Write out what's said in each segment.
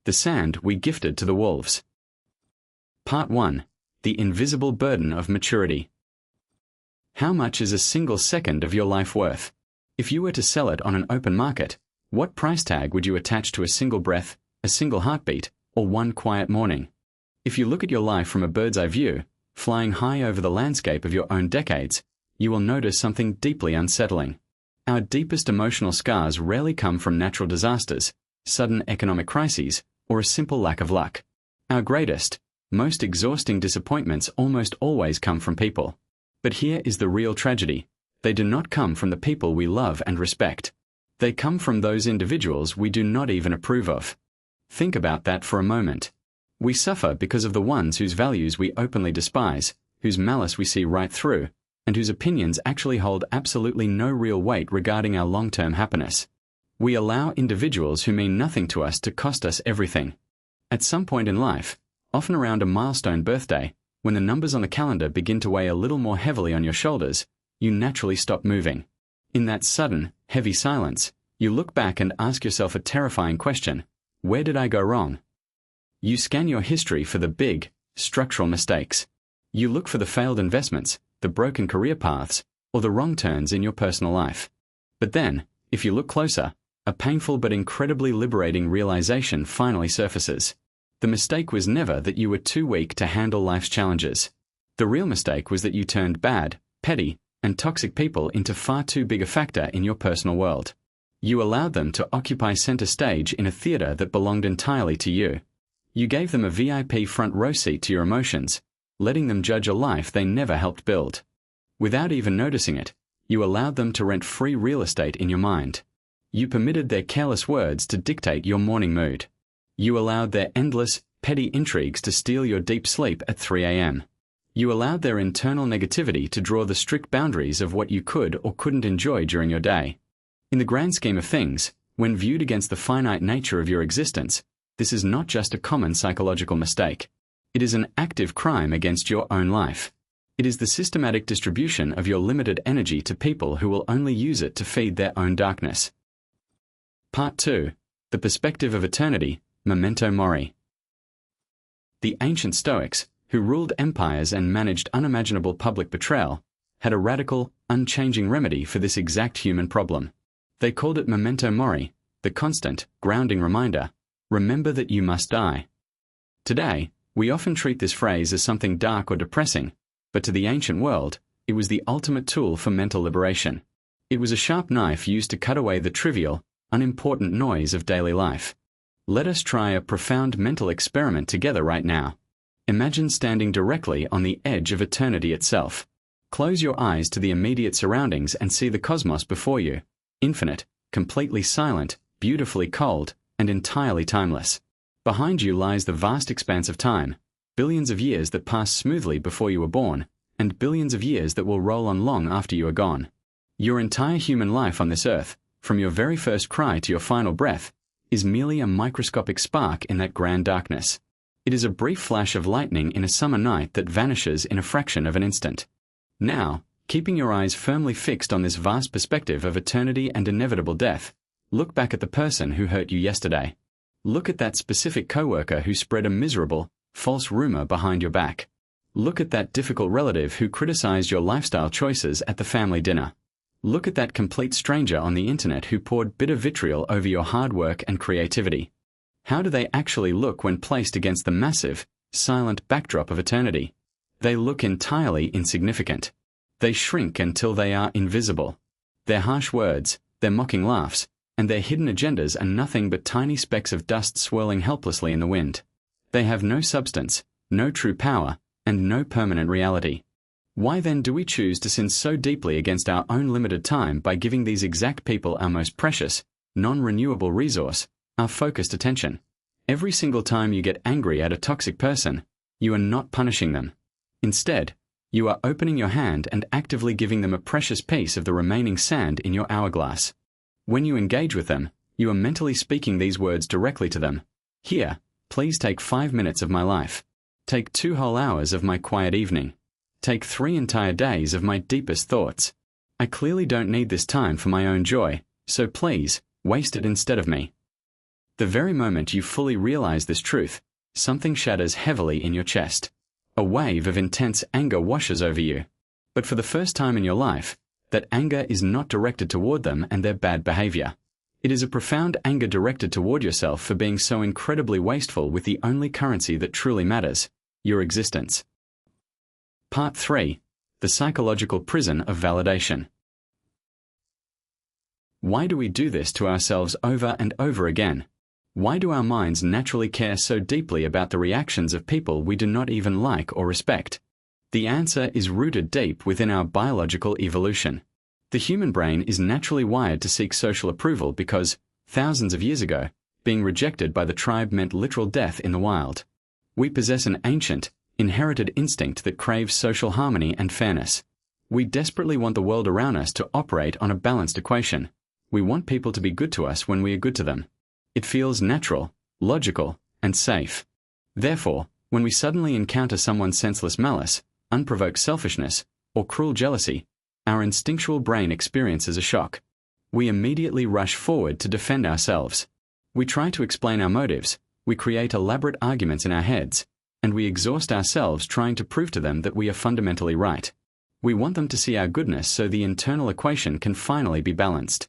the sand we gifted to the wolves. Part 1. The invisible burden of maturity. How much is a single second of your life worth? If you were to sell it on an open market, what price tag would you attach to a single breath, a single heartbeat, or one quiet morning? If you look at your life from a bird's eye view, flying high over the landscape of your own decades, you will notice something deeply unsettling. Our deepest emotional scars rarely come from natural disasters, sudden economic crises, or a simple lack of luck. Our greatest, most exhausting disappointments almost always come from people. But here is the real tragedy. They do not come from the people we love and respect. They come from those individuals we do not even approve of. Think about that for a moment. We suffer because of the ones whose values we openly despise, whose malice we see right through, and whose opinions actually hold absolutely no real weight regarding our long-term happiness. We allow individuals who mean nothing to us to cost us everything. At some point in life, often around a milestone birthday, when the numbers on the calendar begin to weigh a little more heavily on your shoulders, you naturally stop moving. In that sudden, heavy silence, you look back and ask yourself a terrifying question: where did I go wrong? You scan your history for the big, structural mistakes. You look for the failed investments, the broken career paths, or the wrong turns in your personal life. But then, if you look closer, a painful but incredibly liberating realization finally surfaces. The mistake was never that you were too weak to handle life's challenges. The real mistake was that you turned bad, petty, and toxic people into far too big a factor in your personal world. You allowed them to occupy center stage in a theater that belonged entirely to you. You gave them a VIP front row seat to your emotions, letting them judge a life they never helped build. Without even noticing it, you allowed them to rent free real estate in your mind. You permitted their careless words to dictate your morning mood. You allowed their endless, petty intrigues to steal your deep sleep at 3 a.m. You allowed their internal negativity to draw the strict boundaries of what you could or couldn't enjoy during your day. In the grand scheme of things, when viewed against the finite nature of your existence, this is not just a common psychological mistake. It is an active crime against your own life. It is the systematic distribution of your limited energy to people who will only use it to feed their own darkness. Part 2. The Perspective of Eternity, Memento Mori. The ancient Stoics, who ruled empires and managed unimaginable public betrayal, had a radical, unchanging remedy for this exact human problem. They called it memento mori, the constant, grounding reminder: remember that you must die. Today, we often treat this phrase as something dark or depressing, but to the ancient world, it was the ultimate tool for mental liberation. It was a sharp knife used to cut away the trivial, unimportant noise of daily life. Let us try a profound mental experiment together right now. Imagine standing directly on the edge of eternity itself. Close your eyes to the immediate surroundings and see the cosmos before you, infinite, completely silent, beautifully cold, and entirely timeless. Behind you lies the vast expanse of time, billions of years that pass smoothly before you were born, and billions of years that will roll on long after you are gone. Your entire human life on this earth, from your very first cry to your final breath, is merely a microscopic spark in that grand darkness. It is a brief flash of lightning in a summer night that vanishes in a fraction of an instant. Now, keeping your eyes firmly fixed on this vast perspective of eternity and inevitable death, look back at the person who hurt you yesterday. Look at that specific coworker who spread a miserable, false rumor behind your back. Look at that difficult relative who criticized your lifestyle choices at the family dinner. Look at that complete stranger on the internet who poured bitter vitriol over your hard work and creativity. How do they actually look when placed against the massive, silent backdrop of eternity? They look entirely insignificant. They shrink until they are invisible. Their harsh words, their mocking laughs, and their hidden agendas are nothing but tiny specks of dust swirling helplessly in the wind. They have no substance, no true power, and no permanent reality. Why then do we choose to sin so deeply against our own limited time by giving these exact people our most precious, non-renewable resource, our focused attention? Every single time you get angry at a toxic person, you are not punishing them. Instead, you are opening your hand and actively giving them a precious piece of the remaining sand in your hourglass. When you engage with them, you are mentally speaking these words directly to them. Here, please take 5 minutes of my life. Take 2 whole hours of my quiet evening. Take 3 entire days of my deepest thoughts. I clearly don't need this time for my own joy, so please, waste it instead of me. The very moment you fully realize this truth, something shatters heavily in your chest. A wave of intense anger washes over you. But for the first time in your life, that anger is not directed toward them and their bad behavior. It is a profound anger directed toward yourself for being so incredibly wasteful with the only currency that truly matters, your existence. Part 3. The Psychological Prison of Validation. Why do we do this to ourselves over and over again? Why do our minds naturally care so deeply about the reactions of people we do not even like or respect? The answer is rooted deep within our biological evolution. The human brain is naturally wired to seek social approval because, thousands of years ago, being rejected by the tribe meant literal death in the wild. We possess an ancient, inherited instinct that craves social harmony and fairness. We desperately want the world around us to operate on a balanced equation. We want people to be good to us when we are good to them. It feels natural, logical, and safe. Therefore, when we suddenly encounter someone's senseless malice, unprovoked selfishness, or cruel jealousy, our instinctual brain experiences a shock. We immediately rush forward to defend ourselves. We try to explain our motives, we create elaborate arguments in our heads, and we exhaust ourselves trying to prove to them that we are fundamentally right. We want them to see our goodness so the internal equation can finally be balanced.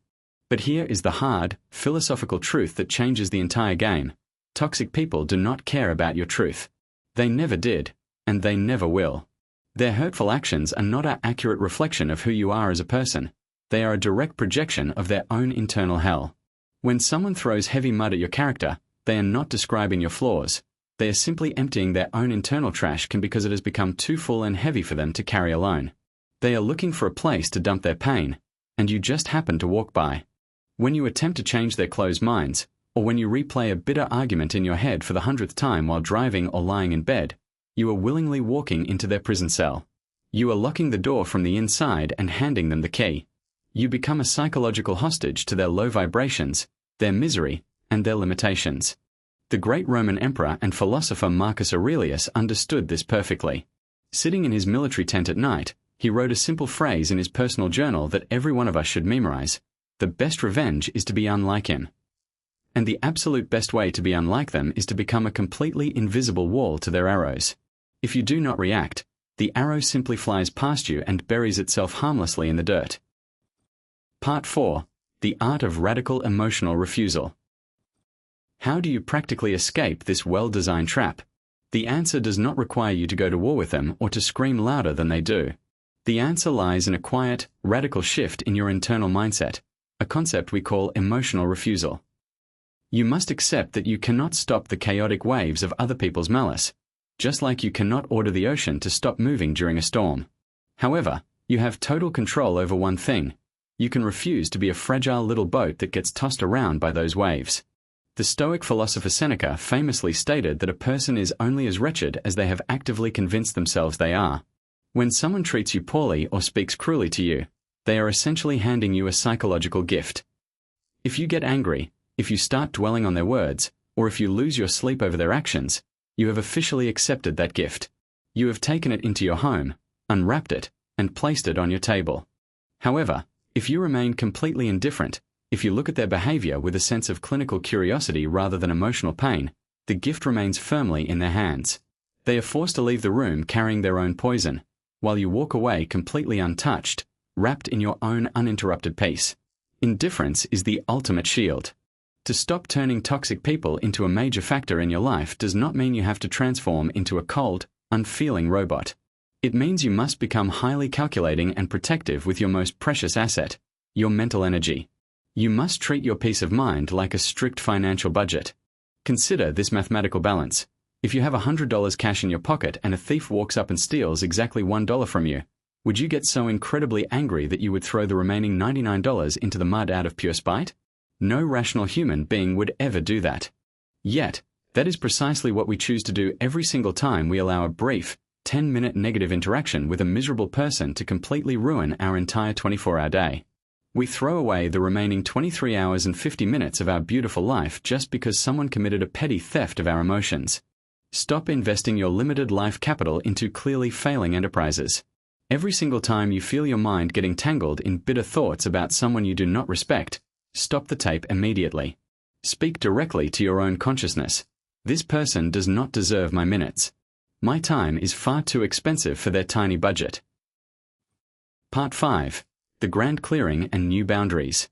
But here is the hard, philosophical truth that changes the entire game. Toxic people do not care about your truth. They never did, and they never will. Their hurtful actions are not an accurate reflection of who you are as a person. They are a direct projection of their own internal hell. When someone throws heavy mud at your character, they are not describing your flaws. They are simply emptying their own internal trash can because it has become too full and heavy for them to carry alone. They are looking for a place to dump their pain, and you just happen to walk by. When you attempt to change their closed minds, or when you replay a bitter argument in your head for the 100th time while driving or lying in bed, you are willingly walking into their prison cell. You are locking the door from the inside and handing them the key. You become a psychological hostage to their low vibrations, their misery, and their limitations. The great Roman emperor and philosopher Marcus Aurelius understood this perfectly. Sitting in his military tent at night, he wrote a simple phrase in his personal journal that every one of us should memorize. The best revenge is to be unlike him. And the absolute best way to be unlike them is to become a completely invisible wall to their arrows. If you do not react, the arrow simply flies past you and buries itself harmlessly in the dirt. Part 4. The Art of Radical Emotional Refusal. How do you practically escape this well-designed trap? The answer does not require you to go to war with them or to scream louder than they do. The answer lies in a quiet, radical shift in your internal mindset, a concept we call emotional refusal. You must accept that you cannot stop the chaotic waves of other people's malice, just like you cannot order the ocean to stop moving during a storm. However, you have total control over one thing. You can refuse to be a fragile little boat that gets tossed around by those waves. The Stoic philosopher Seneca famously stated that a person is only as wretched as they have actively convinced themselves they are. When someone treats you poorly or speaks cruelly to you, they are essentially handing you a psychological gift. If you get angry, if you start dwelling on their words, or if you lose your sleep over their actions, you have officially accepted that gift. You have taken it into your home, unwrapped it, and placed it on your table. However, if you remain completely indifferent, if you look at their behavior with a sense of clinical curiosity rather than emotional pain, the gift remains firmly in their hands. They are forced to leave the room carrying their own poison, while you walk away completely untouched, wrapped in your own uninterrupted peace. Indifference is the ultimate shield. To stop turning toxic people into a major factor in your life does not mean you have to transform into a cold, unfeeling robot. It means you must become highly calculating and protective with your most precious asset, your mental energy. You must treat your peace of mind like a strict financial budget. Consider this mathematical balance. If you have $100 cash in your pocket and a thief walks up and steals exactly $1 from you, would you get so incredibly angry that you would throw the remaining $99 into the mud out of pure spite? No rational human being would ever do that. Yet, that is precisely what we choose to do every single time we allow a brief, 10-minute negative interaction with a miserable person to completely ruin our entire 24-hour day. We throw away the remaining 23 hours and 50 minutes of our beautiful life just because someone committed a petty theft of our emotions. Stop investing your limited life capital into clearly failing enterprises. Every single time you feel your mind getting tangled in bitter thoughts about someone you do not respect, stop the tape immediately. Speak directly to your own consciousness. This person does not deserve my minutes. My time is far too expensive for their tiny budget. Part 5. The Grand Clearing and New Boundaries.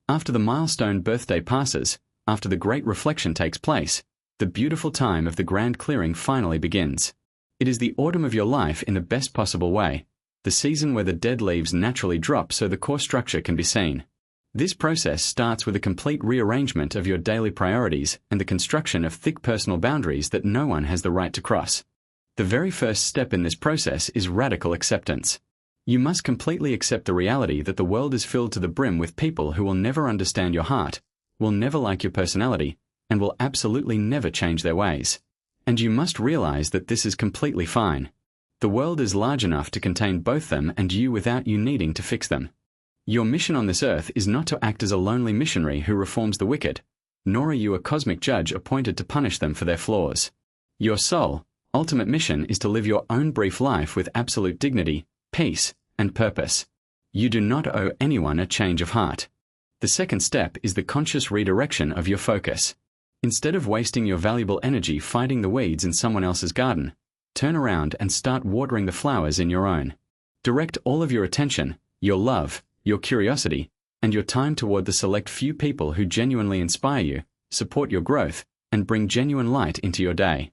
After the milestone birthday passes, after the great reflection takes place, the beautiful time of the grand clearing finally begins. It is the autumn of your life in the best possible way, the season where the dead leaves naturally drop so the core structure can be seen. This process starts with a complete rearrangement of your daily priorities and the construction of thick personal boundaries that no one has the right to cross. The very first step in this process is radical acceptance. You must completely accept the reality that the world is filled to the brim with people who will never understand your heart, will never like your personality, and will absolutely never change their ways. And you must realize that this is completely fine. The world is large enough to contain both them and you without you needing to fix them. Your mission on this earth is not to act as a lonely missionary who reforms the wicked, nor are you a cosmic judge appointed to punish them for their flaws. Your sole, ultimate mission is to live your own brief life with absolute dignity, peace, and purpose. You do not owe anyone a change of heart. The second step is the conscious redirection of your focus. Instead of wasting your valuable energy fighting the weeds in someone else's garden, turn around and start watering the flowers in your own. Direct all of your attention, your love, your curiosity, and your time toward the select few people who genuinely inspire you, support your growth, and bring genuine light into your day.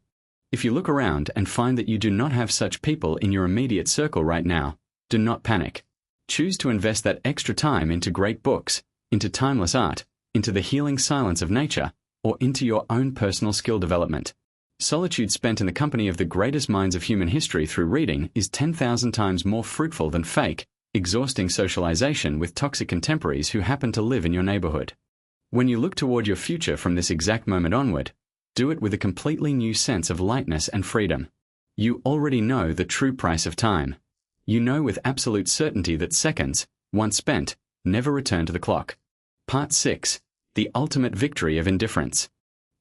If you look around and find that you do not have such people in your immediate circle right now, do not panic. Choose to invest that extra time into great books, into timeless art, into the healing silence of nature, or into your own personal skill development. Solitude spent in the company of the greatest minds of human history through reading is 10,000 times more fruitful than fake, exhausting socialization with toxic contemporaries who happen to live in your neighborhood. When you look toward your future from this exact moment onward, do it with a completely new sense of lightness and freedom. You already know the true price of time. You know with absolute certainty that seconds, once spent, never return to the clock. Part 6. The Ultimate Victory of Indifference.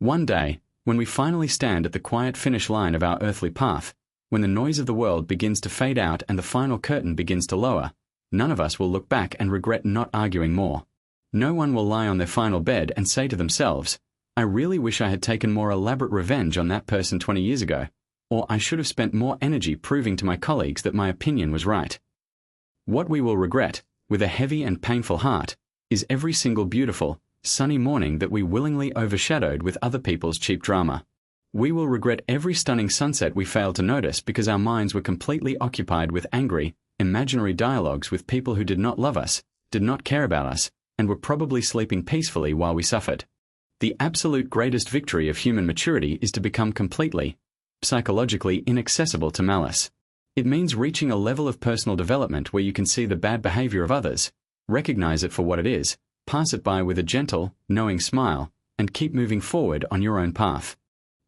One day, when we finally stand at the quiet finish line of our earthly path, when the noise of the world begins to fade out and the final curtain begins to lower, none of us will look back and regret not arguing more. No one will lie on their final bed and say to themselves, I really wish I had taken more elaborate revenge on that person 20 years ago, or I should have spent more energy proving to my colleagues that my opinion was right. What we will regret, with a heavy and painful heart, is every single beautiful, sunny morning that we willingly overshadowed with other people's cheap drama. We will regret every stunning sunset we failed to notice because our minds were completely occupied with angry, imaginary dialogues with people who did not love us, did not care about us, and were probably sleeping peacefully while we suffered. The absolute greatest victory of human maturity is to become completely, psychologically inaccessible to malice. It means reaching a level of personal development where you can see the bad behavior of others, recognize it for what it is, pass it by with a gentle, knowing smile, and keep moving forward on your own path.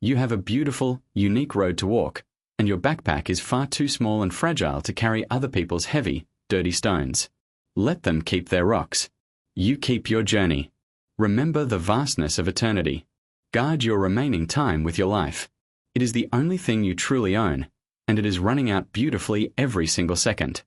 You have a beautiful, unique road to walk, and your backpack is far too small and fragile to carry other people's heavy, dirty stones. Let them keep their rocks. You keep your journey. Remember the vastness of eternity. Guard your remaining time with your life. It is the only thing you truly own, and it is running out beautifully every single second.